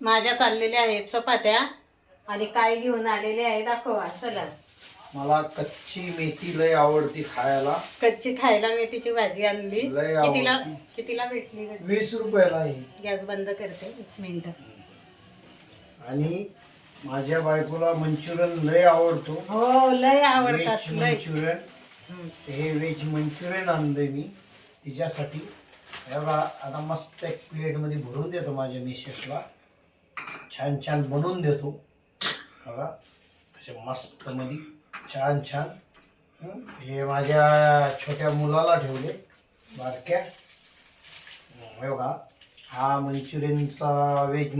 माझ्या चाललेल्या आहेत चपात्या आणि काय घेऊन आलेले आहे दाखवा चला. मला कच्ची मेथी लय आवडती खायला. कच्ची खायला मेथीची भाजी आणली. लय कितीला आवडती. कितीला भेटली? 20 रुपयाला आहे. गॅस बंद करते 1 मिनिट. आणि माझ्या बायकोला मंचुरियन लय आवडतो. हो लय आवडतात लय. मंचुरियन हे व्हेज मंचुरियन आणलंय मी तिच्यासाठी. बघा आता मस्त एक प्लेट मध्ये भरून देतो माझ्या मिसेसला. छान छान बनवून देतो बघा असे मस्त मध्ये छान छान. हे माझ्या छोट्या मुलाला ठेवले बारक्या. हे बघा हा मंचुरियनचा व्हेज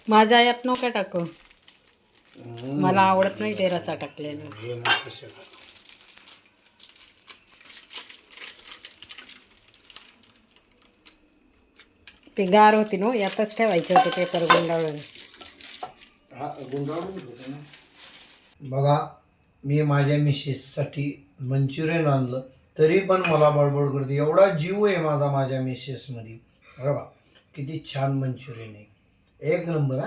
माझा यात नको टाकू, मला आवडत नाही ते रसा टाकलेला. हे मस्त सगळं. ते गार होती नो यातच ठेवायचे होते पेपर गुंडाळून. हा गुंडाळून ठेवतो ना. बघा मी माझ्या मिसेससाठी मंचुरियन आणलं तरी पण मला बडबड करते. एवढा जीव आहे माझा माझ्या मिसेसमध्ये. बघा किती छान मंचुरियन आहे, एक नंबर.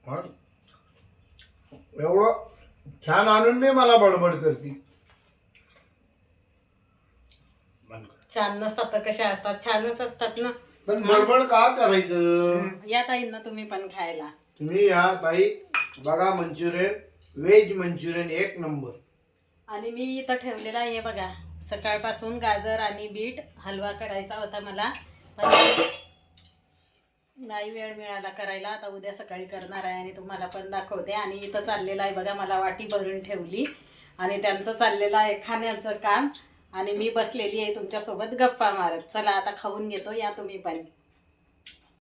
हा एवढं छान आणून नाही मला बडबड करते. छान नसतात तर कशा असतात, छानच असतात ना. पण बडबड का करायचं? या ताई ना तुम्ही पण खायला. तुम्ही या ताई बघा मंचुरियन व्हेज मंचुरियन एक नंबर. आणि मी इथं ठेवलेला आहे बघा, सकाळपासून गाजर आणि बीट हलवा करायचा होता मला, पण नाही वेळ मिळाला करायला. आता उद्या सकाळी करणार आहे आणि तुम्हाला पण दाखवते. आणि इथं चाललेलं आहे बघा, मला वाटी भरून ठेवली आणि त्यांचं चाललेलं आहे खाण्याचं काम आणि मी बसलेली आहे तुमच्यासोबत गप्पा मारत. चला आता खाऊन घेतो, या तुम्ही पण.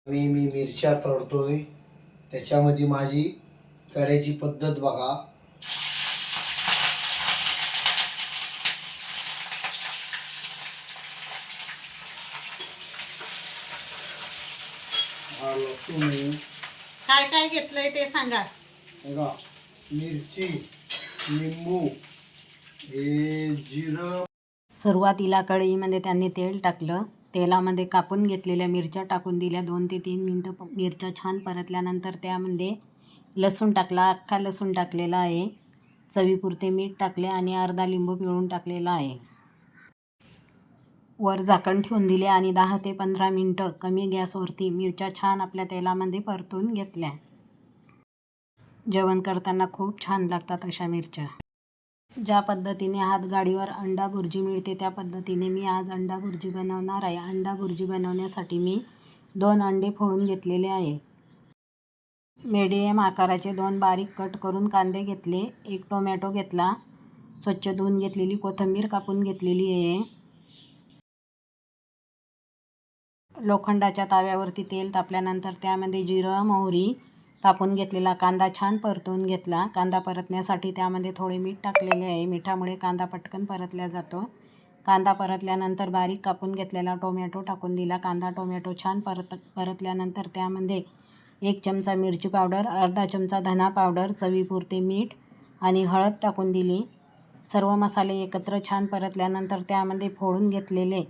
मी मिरच्या तळतोय, त्याच्यामध्ये माझी करायची पद्धत बघा. हा लसूण, काय काय घेतलंय ते सांगा. बघा मिरची, लिंबू, हे जिरं. सुरुवातीला कढईमध्ये त्यांनी तेल टाकलं, तेलामध्ये कापून घेतलेल्या मिरच्या टाकून दिल्या. 2 ते 3 मिनटं मिरच्या छान परतल्यानंतर त्यामध्ये लसूण टाकला, अख्खा लसूण टाकलेला आहे, चवीपुरते मीठ टाकले आणि अर्धा लिंबू पिळून टाकलेला आहे. वर झाकण ठेवून दिले आणि 10 ते 15 मिनटं कमी गॅसवरती मिरच्या छान आपल्या तेलामध्ये परतून घेतल्या. जेवण करताना खूप छान लागतात अशा मिरच्या. ज्या पद्धतीने हातगाडीवर अंडा भुर्जी मिळते त्या पद्धतीने मी आज अंडा भुर्जी बनवणार आहे. अंडा भुर्जी बनवण्यासाठी मी 2 अंडे फोडून घेतलेले आहे. मीडियम आकाराचे 2 बारीक कट करून कांदे घेतले. 1 टोमॅटो घेतला, स्वच्छ धुवून घेतलेली कोथिंबीर कापून घेतलेली आहे. लोखंडाच्या ताव्यावरती तेल तापल्यानंतर त्यामध्ये जिरं, मोहरी, कापून घेतलेला कांदा छान परतून घेतला. कांदा परतण्यासाठी त्यामध्ये थोडे मीठ टाकलेले आहे. मिठामुळे कांदा पटकन परतला जातो. कांदा परतल्यानंतर बारीक कापून घेतलेला टोमॅटो टाकून दिला. कांदा टोमॅटो छान परतल्यानंतर त्यामध्ये 1 चमचा मिरची पावडर, अर्धा चमचा धना पावडर, चवीपुरते मीठ आणि हळद टाकून दिली. सर्व मसाले एकत्र छान परतल्यानंतर त्यामध्ये फोडून घेतलेले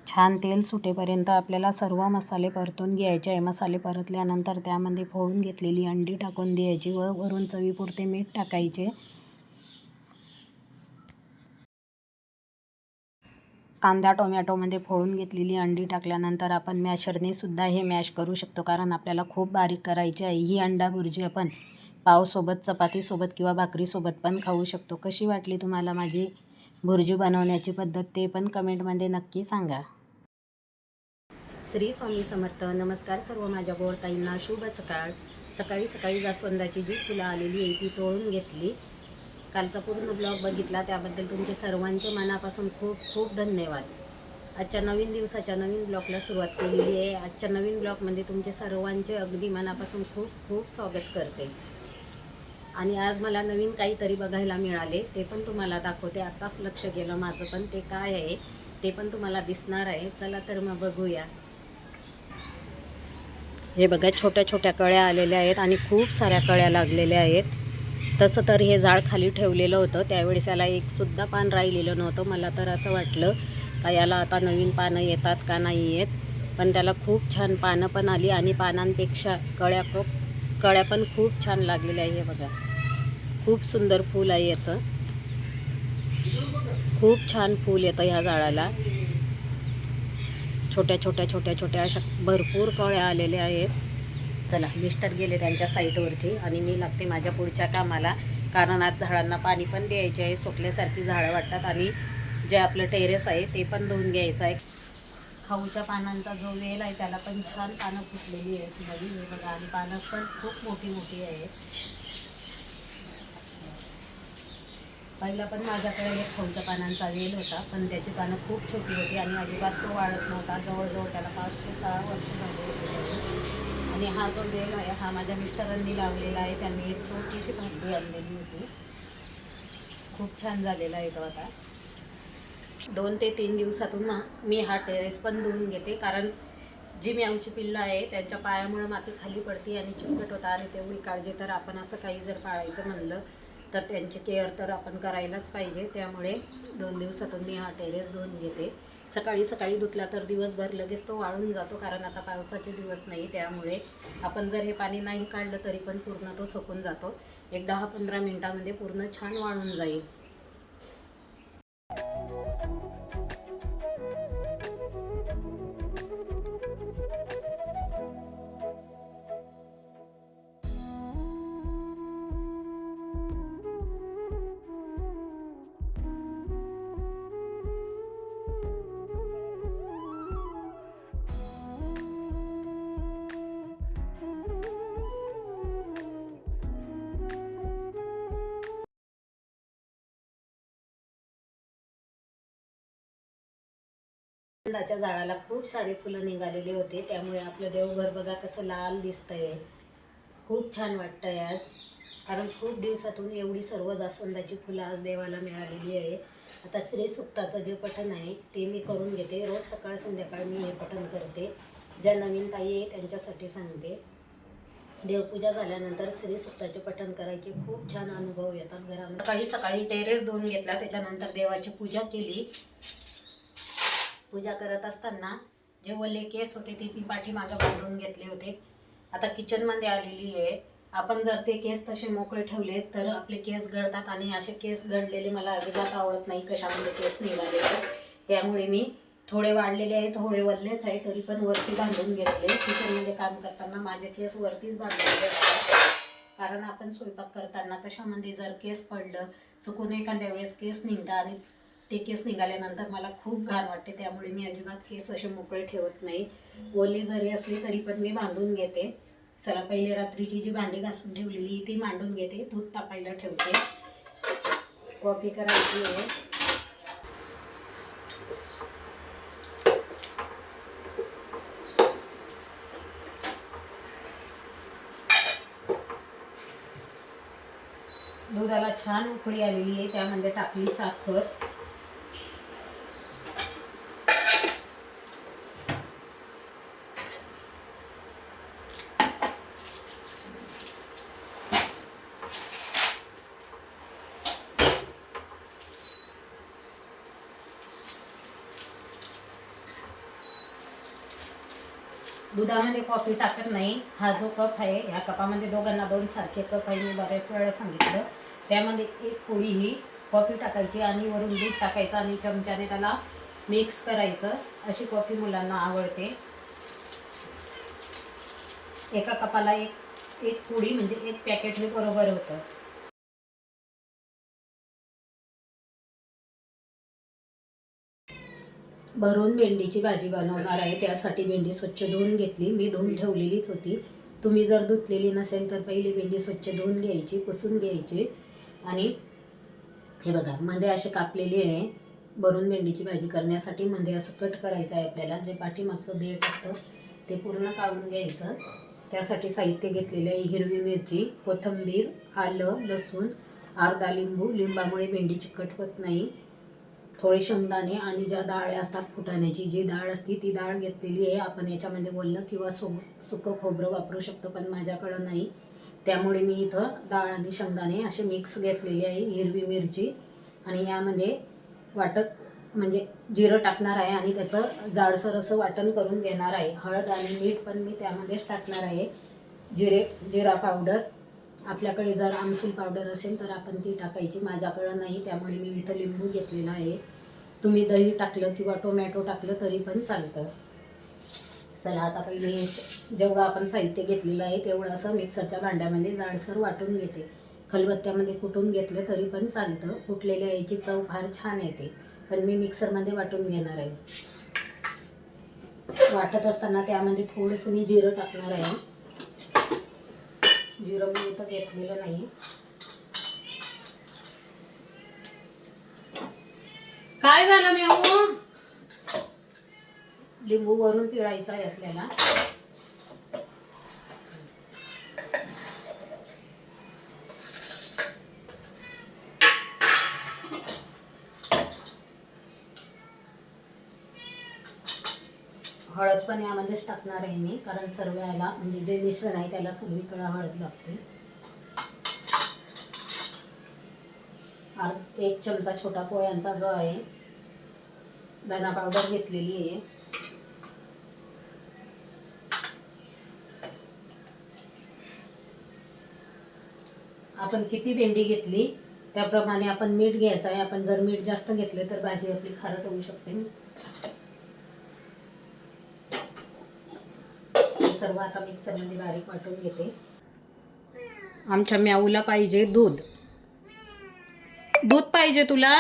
छान तेल सुटेपर्यंत आपल्याला सर्व मसाले परतून घ्यायचे आहे. मसाले परतल्यानंतर त्यामध्ये फोडून घेतलेली अंडी टाकून द्यायची व वरून चवीपुरते मीठ टाकायचे. कांदा टोमॅटोमध्ये फोडून घेतलेली अंडी टाकल्यानंतर आपण मॅशरने सुद्धा हे मॅश करू शकतो, कारण आपल्याला खूप बारीक करायची आहे. ही अंडा भुर्जी आपण पावसोबत, चपातीसोबत किंवा भाकरीसोबत पण खाऊ शकतो. कशी वाटली तुम्हाला माझी भुर्जी बनवण्याची पद्धत ते पण कमेंटमध्ये नक्की सांगा. श्री स्वामी समर्थ. नमस्कार सर्व माझ्या गोडताईंना, शुभ सकाळ. सकाळी सकाळी जास्वंदाची जी फुलं आलेली आहे ती तोडून घेतली. कालचा पूर्ण ब्लॉग बघितला त्याबद्दल तुमचे सर्वांचे मनापासून खूप खूप धन्यवाद. आजच्या नवीन दिवसाच्या नवीन ब्लॉगला सुरुवात केलेली आहे. आजच्या नवीन ब्लॉगमध्ये तुमचे सर्वांचे अगदी मनापासून खूप खूप स्वागत करते. आणि आज मला नवीन काहीतरी बघायला मिळाले, ते पण तुम्हाला दाखवते. आत्ताच लक्ष गेलं माझं, पण ते काय आहे ते पण तुम्हाला दिसणार आहे. चला तर मग बघूया. हे बघा छोट्या छोट्या कळ्या आलेल्या आहेत आणि खूप साऱ्या कळ्या लागलेल्या आहेत. तसं तर हे झाड खाली ठेवलेलं होतं, त्यावेळेस याला एकसुद्धा पान राहिलेलं नव्हतं. मला तर असं वाटलं का याला आता नवीन पानं येतात का नाही येत, पण त्याला खूप छान पानं पण आली आणि पानांपेक्षा कळ्या पण खूप छान लागलेल्या आहे. हे बघा, खूप सुंदर फूल आहे येतं, खूप छान फूल येतं ह्या झाडाला. छोट्या छोट्या अशा भरपूर कळ्या आलेल्या आहेत. चला, मिस्टर गेले त्यांच्या साईटवरची आणि मी लागते माझ्या पुढच्या कामाला, कारण आज झाडांना पाणी पण द्यायचे आहे. सुकल्यासारखी झाडं वाटतात आणि जे आपलं टेरेस आहे ते पण धुवून घ्यायचं आहे. खाऊच्या पानांचा जो वेल आहे त्याला पण छान पानं फुटलेली आहेत नवीन. हे बघा, आणि पानं पण खूप मोठी आहेत. पहिला पण माझ्याकडे एक खाऊच्या पानांचा वेल होता, पण त्याची पानं खूप छोटी होती आणि अजिबात तो वाढत नव्हता. जवळजवळ त्याला 5 ते 6 वर्ष झाले होते. आणि हा जो वेल आहे हा माझ्या मिस्टरांनी लावलेला आहे. त्यांनी एक छोटीशी भांडी आणलेली होती. खूप छान झालेला आहे तो आता. 2 ते 3 दिवसातून मी हा टेरेस पण धुवून घेते, कारण जी म्याऊची पिल्लं आहे त्यांच्या पायामुळे माती खाली पडते आणि चिकट होता. आणि तेवढी काळजी तर आपण असं काही जर पाळायचं म्हणलं तर त्यांची केअर तर आपण करायलाच पाहिजे. त्यामुळे 2 दिवसातून मी हा टेरेस धुवून घेते. सकाळी धुतला तर दिवसभर लगेच तो वाळून जातो, कारण आता पावसाचे दिवस नाही. त्यामुळे आपण जर हे पाणी नाही काढलं तरी पण पूर्ण तो सुकून जातो. एक 10-15 मिनिटामध्ये पूर्ण छान वाळून जाईल. फुलाच्या झाडाला खूप सारे फुलं निघालेले होते, त्यामुळे आपलं देवघर बघा कसं लाल दिसतंय. खूप छान वाटतंय आज, कारण खूप दिवसातून एवढी सर्व जास्वंदाची फुलं आज देवाला मिळालेली आहे. आता श्री सुक्ताचं जे पठण आहे ते मी करून घेते. रोज सकाळ संध्याकाळ मी हे पठण करते. ज्या नवीन ताई आहे त्यांच्यासाठी सांगते. देवपूजा झाल्यानंतर श्री सुक्ताचे पठण करायचे खूप छान अनुभव येतात घरामध्ये. सकाळी टेरेस धुवून घेतला, त्याच्यानंतर देवाची पूजा केली. पूजा करत असताना जे ओले केस होते ते मी पाठीमागं बांधून घेतले होते. आता किचनमध्ये आलेली आहे. आपण जर ते केस तसे मोकळे ठेवले तर आपले केस गळतात, आणि असे केस गळलेले मला अजिबात आवडत नाही. कशामध्ये केस निघाले, त्यामुळे मी थोडे वाढलेले आहे, थोडे वल्लेच आहे, तरी पण वरती बांधून घेतले. किचनमध्ये काम करताना माझे केस वरतीच बांधलेले असतात, कारण आपण स्वयंपाक करताना कशामध्ये जर केस पडलं, चुकून एखाद्या वेळेस केस निघतात आणि ते केस निघाल्यानंतर मला खूप घाण वाटते. त्यामुळे मी अजिबात केस असे मोकळे ठेवत नाही. ओली जरी असली तरी पण मी बांधून घेते. चला, पहिले रात्रीची जी भांडी घासून ठेवलेली ती मांडून घेते. दूध तापायला ठेवते. कॉफी करायची आहे. दुधाला छान उकळी आलेली आहे, त्यामध्ये टाकली साखर. दुधामध्ये कॉफी टाकत नाही. हा जो कप आहे, ह्या कपामध्ये दोघांना 2 सारखे कप आहे. मी बऱ्याच वेळा सांगितलं. त्यामध्ये 1 पोळी ही कॉफी टाकायची आणि वरून दूध टाकायचं आणि चमच्याने त्याला मिक्स करायचं. अशी कॉफी मुलांना आवडते. एका कपाला एक पोळी म्हणजे 1 पॅकेट हे बरोबर होतं. भरून भेंडीची भाजी बनवणार आहे. त्यासाठी भेंडी स्वच्छ धुवून घेतली. मी धुवून ठेवलेलीच होती. तुम्ही जर धुतलेली नसेल तर पहिली भेंडी स्वच्छ धुवून घ्यायची, पुसून घ्यायची. आणि हे बघा, मध्ये असे कापलेली आहे. भरून भेंडीची भाजी करण्यासाठी मध्ये असं कट करायचं आहे आपल्याला. जे पाठीमागचं देठ असतं ते पूर्ण काढून घ्यायचं. त्यासाठी साहित्य घेतलेले आहे: हिरवी मिरची, कोथिंबीर, आलं, लसूण, अर्धा लिंबू. लिंबामुळे भेंडी चिकट होत नाही. थोडे शेंगदाणे आणि ज्या डाळ असतात, फुटाण्याची जी डाळ असते ती डाळ घेतलेली आहे. आपण याच्यामध्ये ओलं किंवा सुकं खोबरं वापरू शकतो, पण माझ्याकडं नाही. त्यामुळे मी इथं डाळ आणि शेंगदाणे असे मिक्स घेतलेले आहे. हिरवी मिरची आणि यामध्ये म्हणजे जिरं टाकणार आहे आणि त्याचं जाडसर असं वाटण करून घेणार आहे. हळद आणि मीठ पण मी त्यामध्येच टाकणार आहे. जिरा पावडर, आपल्याकडे जर आमसूल पावडर असेल तर आपण ती टाकायची. माझ्याकडं नाही, त्यामुळे मी इथं लिंबू घेतलेला आहे. तुम्ही दही टाकलं किंवा टोमॅटो टाकलं तरी पण चालतं. चला आता पहिले जेवढं आपण साहित्य घेतलेलं आहे तेवढं असं मिक्सरच्या भांड्यामध्ये जाडसर वाटून घेते. खलबत्त्यामध्ये कुटून घेतलं तरी पण चालतं. कुटलेल्या याची चव फार छान येते, पण मी मिक्सरमध्ये वाटून घेणार आहे. वाटत असताना त्यामध्ये थोडंसं मी जिरं टाकणार आहे. जिरं मी इथं घेतलेलं नाही. काय झालं मी लिंबू वरून पिळायचा आहे आपल्याला. हळद पण यामध्येच टाकणार आहे मी, कारण सर्व याला म्हणजे जे मिश्रण आहे त्याला सगळीकडे हळद लागते. 1 चमचा छोटा पोह्यांचा जो आहे, धना पावडर घेतलेली आहे. आपण किती भेंडी घेतली त्याप्रमाणे आपण मीठ घ्यायचं आहे. आपण जर मीठ जास्त घेतले तर भाजी आपली खारट होऊ शकते. सर्व आता मिक्सरमध्ये बारीक वाटून घेते. आमच्या म्याऊला पाहिजे दूध. दूध पाहिजे तुला?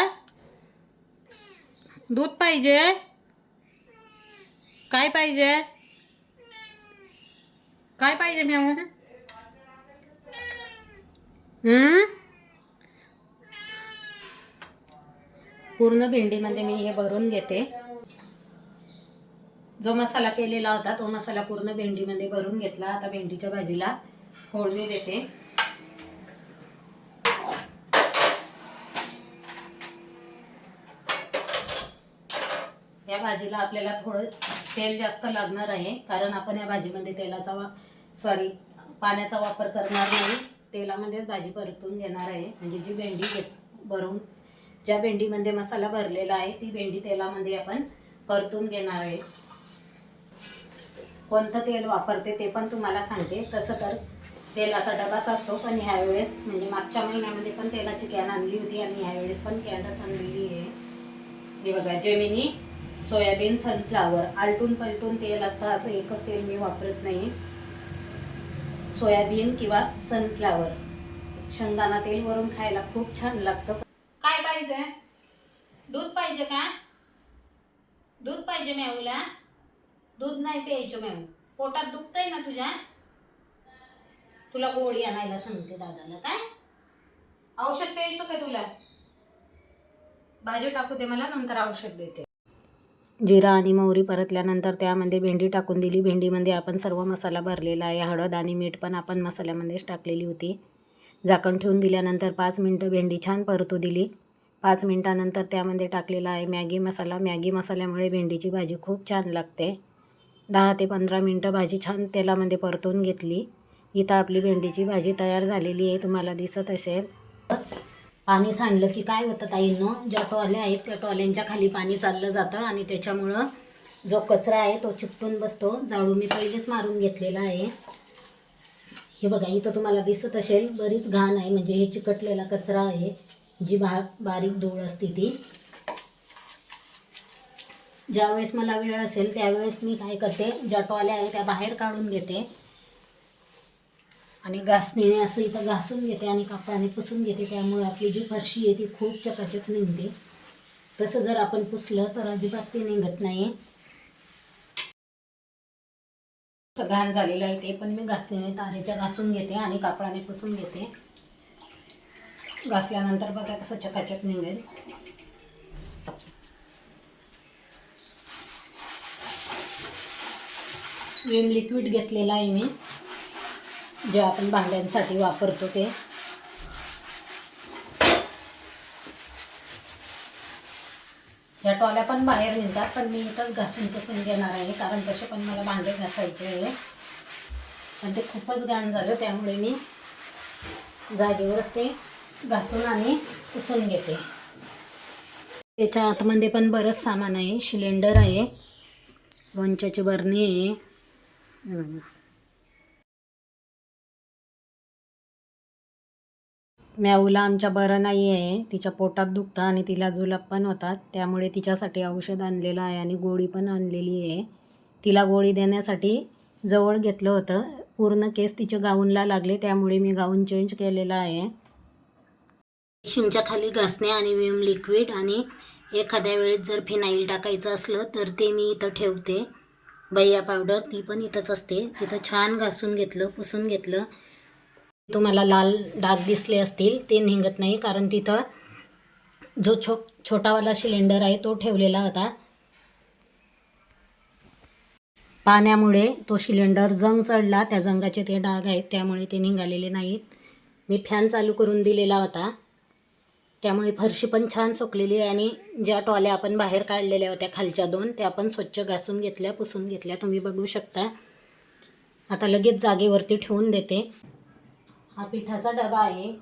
दूध पाहिजे? काय पाहिजे? काय पाहिजे म्याऊ? पूर्ण भेंडीमध्ये मी हे भरून घेते. जो मसाला केलेला होता तो मसाला पूर्ण भेंडीमध्ये भरून घेतला. आता भेंडीच्या भाजीला फोडणी देते. या भाजीला आपल्याला थोडं तेल जास्त लागणार आहे, कारण आपण या भाजीमध्ये पाण्याचा वापर करणार नाही. तेलामध्येच भाजी परतून घेणार आहे. म्हणजे जी भेंडी भरून ज्या भेंडीमध्ये मसाला भरलेला आहे ती भेंडी तेलामध्ये आपण परतून घेणार आहे. कोणतं तेल वापरते ते पण तुम्हाला सांगते. तसं तर तेलाचा डबाच असतो, पण ह्यावेळेस म्हणजे मागच्या महिन्यामध्ये पण तेलाची कॅन आणली होती आणि ह्यावेळेस पण कॅनच आणलेली आहे. हे बघा, जेमिनी सोयाबीन सनफ्लावर. आलटून पलटून तेल असतं, असं एकच तेल मी वापरत नाही. सोयाबीन किंवा सनफ्लावर शेंगदाणा तेल वरून खायला खूप छान लागतं. काय पाहिजे? दूध पाहिजे का? दूध पाहिजे म्याऊला? दूध नाही प्यायचं म्याऊ. पोटात दुखतंय ना तुझ्या? तुला गोळी आणायला सांगते दादाला. काय औषध प्यायचं का तुला? भाजी टाकू दे मला, नंतर औषध देते. जिरा आणि मोहरी परतल्यानंतर त्यामध्ये भेंडी टाकून दिली. भेंडीमध्ये आपण सर्व मसाला भरलेला आहे. हळद आणि मीठ पण आपण मसाल्यामध्येच टाकलेली होती. झाकण ठेवून दिल्यानंतर 5 मिनटं भेंडी छान परतू दिली. 5 मिनटानंतर त्यामध्ये टाकलेला आहे मॅगी मसाला. मॅगी मसाल्यामुळे भेंडीची भाजी खूप छान लागते. 10 ते 15 मिनटं भाजी छान तेलामध्ये परतून घेतली. इथं आपली भेंडीची भाजी तयार झालेली आहे, तुम्हाला दिसत असेल. पाणी सांडलं की काय होतं ताईंनो, ज्या टॉल्या आहेत त्या टॉल्यांच्या खाली पाणी चाललं जातं आणि त्याच्यामुळं जो कचरा आहे तो चिकटून बसतो. झाडू मी पहिलेच मारून घेतलेला आहे. हे बघा, इथं तुम्हाला दिसत असेल बरीच घाण आहे, म्हणजे हे चिकटलेला कचरा आहे, जी बारीक धूळ असते ती. ज्यावेळेस मला वेळ असेल त्यावेळेस मी काय करते, ज्या टॉल्या आहे त्या बाहेर काढून घेते आणि घासणीने असं इथं घासून घेते आणि कापडाने पुसून घेते. त्यामुळे आपली जी फरशी आहे ती खूप चकाचक निघते. तसं जर आपण पुसलं तर अजिबात ते निघत नाही. घाण झालेलं आहे ते पण मी घासणीने तारेच्या घासून घेते आणि कापडाने पुसून घेते. घासल्यानंतर बघा कसं चकाचक निघेल. विम लिक्विड घेतलेला आहे मी, जे आपण भांड्यांसाठी वापरतो ते. या टॉल्या पण बाहेर निघतात, पण मी इथंच घासून पुसून घेणार आहे, कारण तसे पण मला भांडे घासायचे आहे. पण ते खूपच घाण झालं, त्यामुळे मी जागेवरच ते घासून आणि पुसून घेते. याच्या आतमध्ये पण बरंच सामान आहे. सिलेंडर आहे, लोणच्याची बरणी आहे. हे बघा. मॅऊला आमच्या बरं नाही आहे, तिच्या पोटात दुखतं आणि तिला जुलाब पण होतात, त्यामुळे तिच्यासाठी औषध आणलेलं आहे आणि गोळी पण आणलेली आहे. तिला गोळी देण्यासाठी जवळ घेतलं होतं. पूर्ण केस तिच्या गाऊनला लागले, त्यामुळे मी गाऊन चेंज केलेला आहे. शिंच्या खाली घासणे आणि विम लिक्विड आणि एखाद्या वेळेस जर फिनाईल टाकायचं असलं तर ते मी इथं ठेवते. बैया पावडर ती पण इथंच असते. तिथं छान घासून घेतलं, पुसून घेतलं. तुम्हाला लाल डाग दिसले असतील, ते निघत नाही, कारण तिथं जो छोटावाला सिलेंडर आहे तो ठेवलेला होता. पाण्यामुळे तो सिलेंडर जंग चढला, त्या जंगाचे ते डाग आहेत, त्यामुळे ते निघालेले नाहीत. मी फॅन चालू करून दिलेला होता, त्यामुळे फरशी पण छान सुकलेली आहे आणि ज्या टॉल्या आपण बाहेर काढलेल्या होत्या खालच्या 2 त्या पण स्वच्छ घासून घेतल्या, पुसून घेतल्या. तुम्ही बघू शकता. आता लगेच जागेवरती ठेवून देते. हा पिठाचा डबा आहे.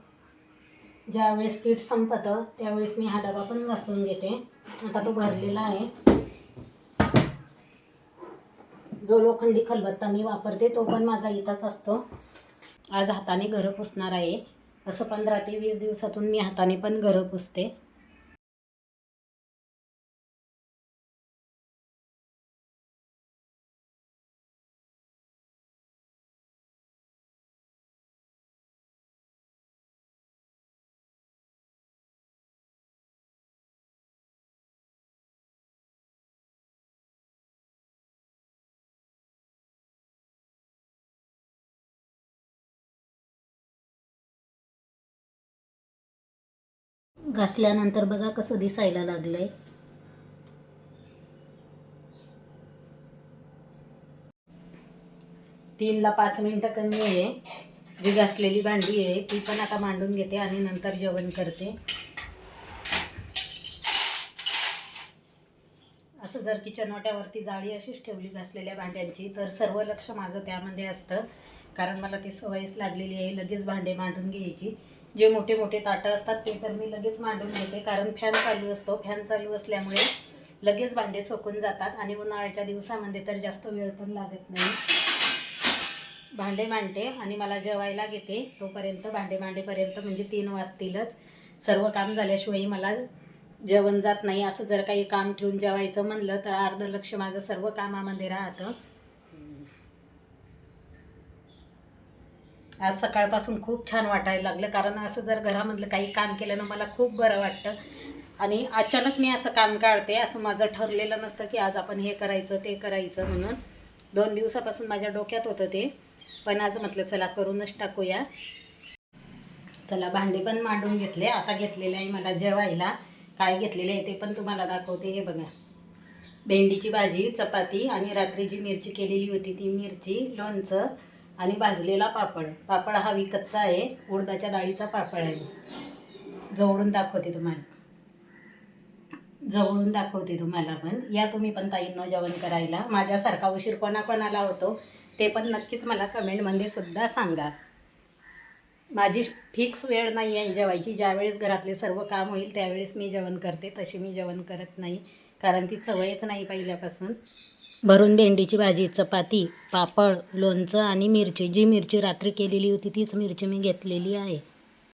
ज्यावेळेस पीठ संपतं त्यावेळेस मी हा डबा पण घासून घेते. आता तो भरलेला आहे. जो लोखंडी खलबत्ता मी वापरते तो पण माझा इथंच असतो. आज हाताने घरं पुसणार आहे. असं 15 ते 20 दिवसातून मी हाताने पण घरं पुसते. घासल्यानंतर बघा कसं दिसायला लागलंय. तीनला 5 मिनिटं कमी आहे. जी घासलेली भांडी आहे ती पण आता मांडून घेते आणि नंतर जेवण करते. असं जर किचन ओट्यावरती जाळी अशीच ठेवली घासलेल्या भांड्यांची तर सर्व लक्ष माझं त्यामध्ये असतं, कारण मला ती सवयच लागलेली आहे लगेच भांडे मांडून घ्यायची. जे मोठे मोठे ताटं असतात ते तर मी लगेच मांडून घेते, कारण फॅन चालू असतो. फॅन चालू असल्यामुळे लगेच भांडे सुकून जातात आणि उन्हाळ्याच्या दिवसामध्ये तर जास्त वेळ पण लागत नाही. भांडे मांडते आणि मला जेवायला घेते. तोपर्यंत भांडे मांडेपर्यंत म्हणजे 3 वाजतीलच. सर्व काम झाल्याशिवाय मला जेवण जात नाही. असं जर काही काम ठेवून जेवायचं म्हणलं तर अर्ध लक्ष माझं सर्व कामामध्ये राहतं. आज सकाळपासून खूप छान वाटायला लागलं, कारण असं जर घरामधलं काही काम केलं ना मला खूप बरं वाटतं. आणि अचानक मी असं काम काढते, असं माझं ठरलेलं नसतं की आज आपण हे करायचं ते करायचं म्हणून. 2 दिवसापासून माझ्या डोक्यात होतं ते, पण आज म्हटलं चला करूनच टाकूया. चला भांडे पण मांडून घेतले. आता घेतलेले आहे मला जेवायला. काय घेतलेले आहे ते पण तुम्हाला दाखवते. हे बघा, भेंडीची भाजी, चपाती आणि रात्री जी मिरची केलेली होती ती मिरची, लोणचं आणि भाजलेला पापड. पापड हा विकतचा आहे, उडदाच्या डाळीचा पापड आहे. जवळून दाखवते तुम्हाला पण. या तुम्ही पण ताईंनो जेवण करायला. माझ्यासारखा उशीर कोणाकोणाला होतो ते पण नक्कीच मला कमेंटमध्ये सुद्धा सांगा. माझी फिक्स वेळ नाही आहे जेवायची. ज्यावेळेस घरातले सर्व काम होईल त्यावेळेस मी जेवण करते, तशी मी जेवण करत नाही, कारण ती सवयच नाही पहिल्यापासून. भरून भेंडीची भाजी, चपाती, पापड, लोणचं आणि मिरची. जी मिरची रात्री केलेली होती तीच मिरची मी घेतलेली आहे.